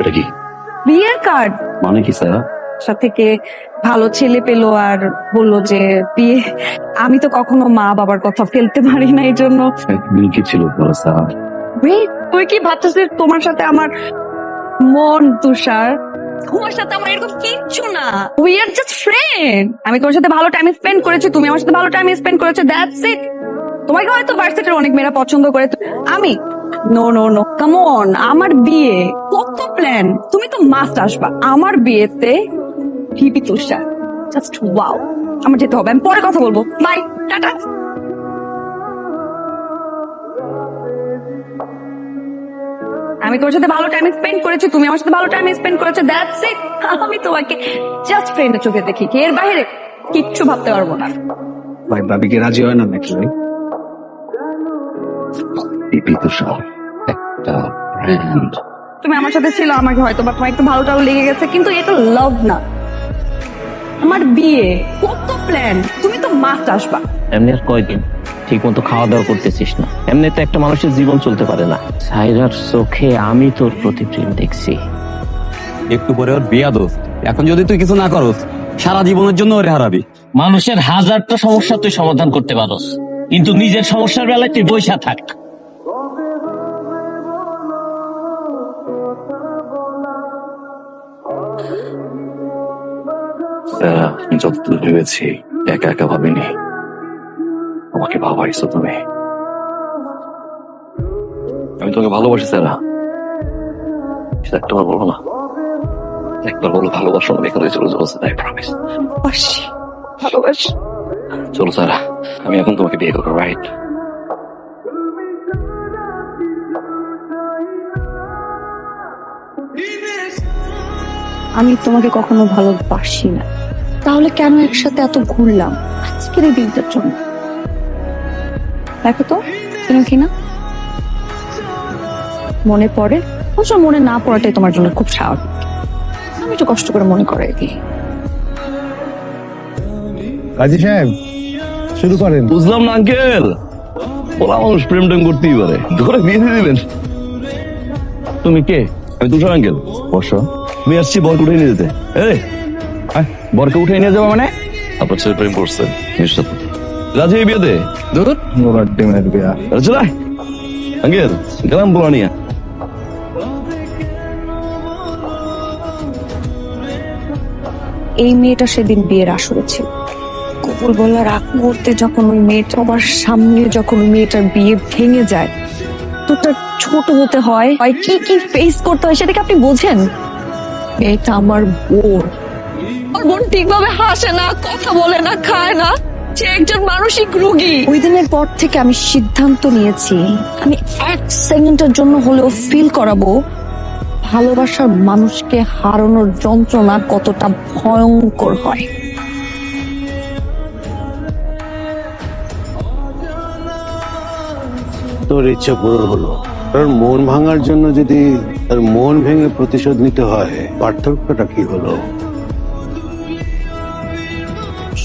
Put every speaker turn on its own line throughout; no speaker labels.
এটা কি
বিয়ের কার্ড।
মানে কি স্যার?
বাসা থেকে ভালো ছেলে পেলো আর বললো যে বিয়ে। আমি তো কখনো মা বাবার কথা ফেলতে পারি না, এই জন্য।
কি ছিল বলো স্যার?
তুই কি ভাবছিস তোমার সাথে আমার মন? তুষার, তোমার সাথে আমার এরকম কিচ্ছু না। We are just friend. আমি তোমার সাথে ভালো টাইম স্পেন্ড করেছি, তুমি আমার সাথে ভালো টাইম স্পেন্ড করেছো, দ্যাটস ইট। তোমাকে হয়তো ভার্সিটির অনেক মেয়েরা পছন্দ করে, আমি no no no, come on. আমার বিয়ে, কত প্ল্যান। তুমি তো মাস্ট আসবা আমার বিয়েতে। VP Tushar, just wow. আমার যেতে হবে, আমি পরে কথা বলবো। বাই, টাটা। আমি তোমার সাথে ভালো টাইম স্পেন্ড করেছি, তুমি আমার সাথে ভালো টাইম স্পেন্ড করেছো, দ্যাটস ইট। আমি তোমাকে জাস্ট ফ্রেন্ডের চোখে দেখি, এর বাইরে কিচ্ছু ভাবতে পারবো না।
ভাই ভাবি কি রাজি হয় না নাকি ভাই?
পিপি তুষার একটা ব্র্যান্ড।
তুমি আমার সাথে ছিল, আমাকে হয়তো বা তোমার একটু ভালো টালো লেগে গেছে, কিন্তু এটা লাভ না। আমার বিয়ে, কত প্ল্যান। তুমি তো মাস্ট আসবা।
এমনি আর কয়দিন ঠিক মতো খাওয়া দাওয়া করতেছিস না? এমনি তো একটা মানুষের জীবন চলতে পারে না। সাইরার চোখে আমি তোর প্রতি প্রেম দেখছি।
একটু পরে ওর বিয়া দোস্ত, এখন যদি তুই কিছু না করস সারা জীবনের জন্য ওরে হারাবি।
মানুষের হাজারটা সমস্যা তুই সমাধান করতে পারস, কিন্তু নিজের সমস্যার বেলায় তুই বইসা থাক।
স্যার আমি যতদূর ভেবেছি একা একা ভাবিনি, আমাকে ভাবাইছো তুমি। আমি তোমাকে ভালোবাসি স্যার। সেটা একটাবার বলো না, একবার বলো ভালোবাসো, আমি এখান থেকে চলে যাবো স্যার, আই প্রমিস।
ভালোবাসি, ভালোবাসি।
চলো স্যার, আমি এখন তোমাকে বিয়ে করবো, রাইট?
আমি তোমাকে কখনো ভালোবাসি না, তাহলে কেন একসাথে এত ঘুরলাম আজকের এই দিনটার জন্য? দেখো তো, কেন কিনা মনে পড়ে। অবশ্য মনে না পড়াটাই তোমার জন্য খুব স্বাভাবিক। আমি একটু কষ্ট করে মনে করাই দিই।
কাজী সাহেব শুরু করেন।
বুঝলাম না আঙ্কেল, বলা মানুষ প্রেম টেম করতেই পারে, ধরে বিয়ে দিয়ে দিবেন।
তুমি কে?
আমি তুষার আঙ্কেল। বর্ষা, আমি আসছি বরকে উঠে নিয়ে যেতে।
বরকে উঠে নিয়ে যাবো মানে?
আপনার ছেলে প্রেম করছেন নিশ্চয়, রাজি এই বিয়েতে?
দূর ওরা ডিমের বিয়া।
আরে চলে আঙ্কেল, গেলাম বলা নিয়ে।
এই মেয়েটা সেদিন বিয়ের আসরে ছিল। কবুল বলার আগ মুহূর্তে যখন ওই মেয়েটা আমার সামনে, যখন ওই মেয়েটার বিয়ে ভেঙে যায়, তো তার ছোট হতে হয়, কি কি ফেস করতে হয় সেটাকে আপনি বোঝেন? এটা আমার বোন। আমার বোন ঠিকভাবে হাসে না, কথা বলে না, খায় না, সে একজন মানসিক রোগী। ওই দিনের পর থেকে আমি সিদ্ধান্ত নিয়েছি, আমি এক সেকেন্ডের জন্য হলেও ফিল করাবো ভালোবাসার মানুষকে হারানোর যন্ত্রণা কতটা ভয়ঙ্কর হয়।
তোর ইচ্ছা পূরণ হলো। কারণ মন ভাঙার জন্য যদি তার মন ভেঙে প্রতিশোধ নিতে হয়, পার্থক্যটা কি হলো?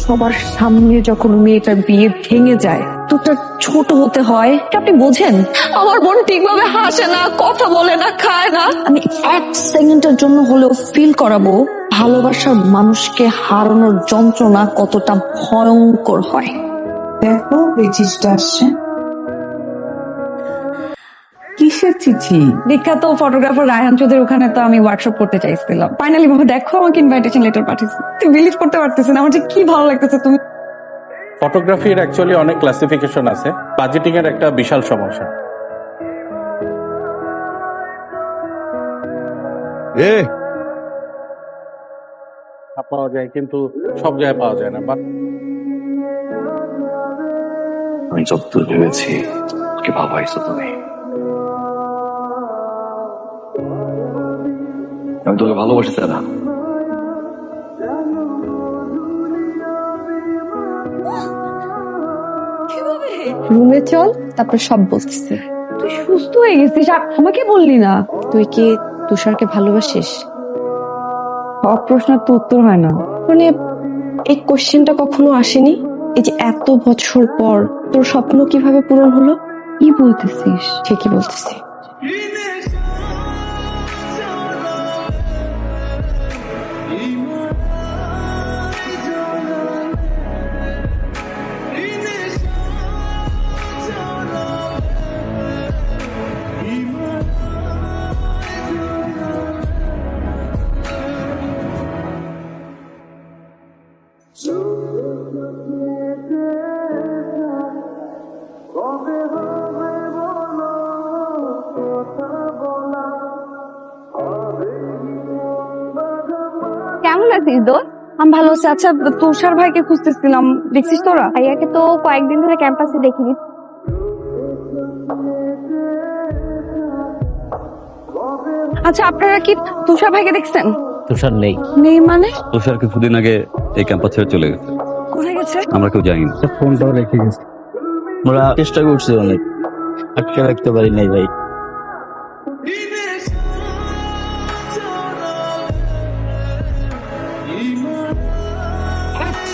সবার সামনে যখন মেয়েটার বিয়ে ভেঙে যায়, তো তার ছোট হতে হয়, আপনি বোঝেন? আমার বোন ঠিকভাবে হাসে না, কথা বলে না, খায় না। আমি এক সেকেন্ডের জন্য হলেও ফিল করাবো ভালোবাসার মানুষকে হারানোর যন্ত্রণা কতটা ভয়ঙ্কর হয়।
দেখো এই চিঠিটা আসছে। কিসের চিঠি?
বিখ্যাত ফটোগ্রাফার রায়হান চৌধুরীর ওখানে তো আমি ওয়ার্কশপ করতে চাইছিলাম। ফাইনালি বাবা দেখো আমাকে ইনভাইটেশন লেটার পাঠিয়েছে। তুই বিলিভ করতে পারতেছিস না আমার যে কি ভালো লাগতেছে। তুমি
ফটোগ্রাফির অ্যাকচুয়ালি অনেক ক্লাসিফিকেশন আছে, বাজেটিং এর একটা বিশাল সমস্যা। পাওয়া যায় কিন্তু সব জায়গায় পাওয়া যায় না। বাট
আমি যতদূর ভেবেছি আমাকে ভাবাইছো তুমি। আমি তোকে ভালোবাসি স্যার।
রুমে চল, তারপর সব বলতেছে। তুই সুস্থ হয়ে গেছিস আর আমাকে বললি না? তুই কি তুষারকে ভালোবাসিস? সব প্রশ্নের তো উত্তর হয় না।
মানে এই কোশ্চেনটা কখনো আসেনি। এই যে এত বছর পর তোর স্বপ্ন কিভাবে পূরণ হলো?
কি বলতেছিস?
ঠিকই বলতেছি।
কেমন আছিস দোস্ত? আমি ভালো আছি। আচ্ছা, তুষার ভাইকে খুঁজতেছিলাম, দেখছিস তোরা? ভাইয়াকে তো কয়েকদিন ধরে ক্যাম্পাসে দেখিনি। আচ্ছা, আপনারা কি তুষার ভাইকে দেখছেন?
তুষার নেই।
নেই মানে?
তুষার কিছুদিন আগে এই ক্যাম্পাস ছেড়ে চলে গেছে,
কোথায় গেছে?
আমরা কেউ জানি না।
ফোনটাও রেখে গেছে।
আমরা চেষ্টা করছি অনেক, আটকে রাখতে পারি নাই ভাই।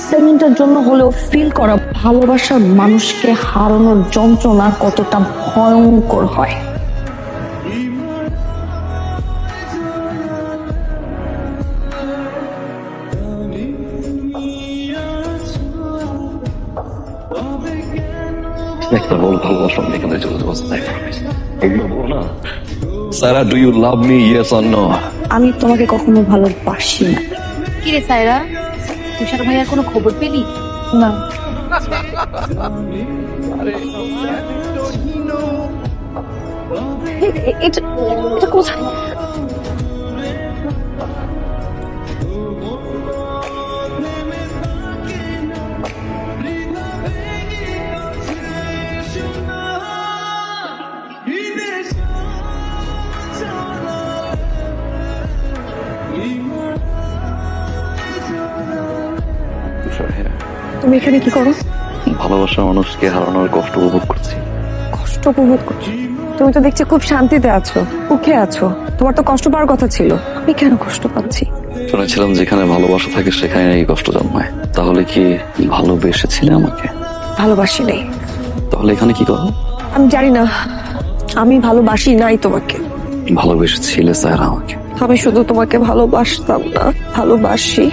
সেকেন্ডের জন্য হলেও ফিল করা ভালোবাসার মানুষকে হারানোর যন্ত্রণা কতটা ভয়ঙ্কর হয়।
একটা বলো ভালোবাসা আমি এখানে চলে যাবো। এগুলো বলো না। Sara, do you love me, yes or no?
আমি তোমাকে কখনো ভালোবাসি না।
কি রে সাইরা, তুষার ভাইয়ার কোনো খবর পেলি?
না, এটা এটা কোথায়?
তুষার, হ্যাঁ,
তুমি এখানে কি করো?
ভালোবাসার মানুষকে হারানোর কষ্ট উপভোগ করছি।
কষ্ট উপভোগ করছো? তুমি তো দেখছি খুব শান্তিতে আছো, সুখে আছো। তোমার তো কষ্ট পাওয়ার কথা ছিল। আমি কেন কষ্ট পাচ্ছি?
শুনেছিলাম যেখানে ভালোবাসা থাকে সেখানে এই কষ্ট জন্মায়। তাহলে কি ভালোবেসেছিলে আমাকে?
ভালোবাসি নেই।
তাহলে এখানে কি করো?
আমি জানি না, আমি ভালোবাসি নাই তোমাকে।
ভালোবেসেছিলে স্যার আমাকে।
আমি শুধু তোমাকে ভালোবাসতাম না, ভালোবাসি।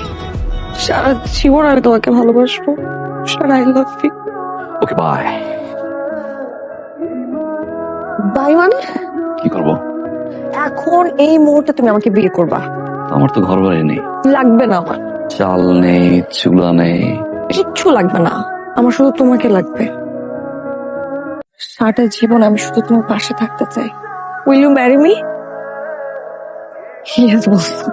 সারা জীবন আমি তোমাকে ভালোবাসবো। Sara, I love you.
Okay, bye.
Bye মানে?
কি করবো?
এখন এই মুহূর্তে তুমি আমাকে বিয়ে করবা?
আমার তো ঘর বাড়ি নেই,
লাগবে না আমার।
চাল নেই, চুলা নেই।
কিচ্ছু লাগবে না, আমার শুধু তোমাকে লাগবে। সারাটা জীবন আমি শুধু তোমার পাশে থাকতে চাই। Will you marry me? Yes বলছো।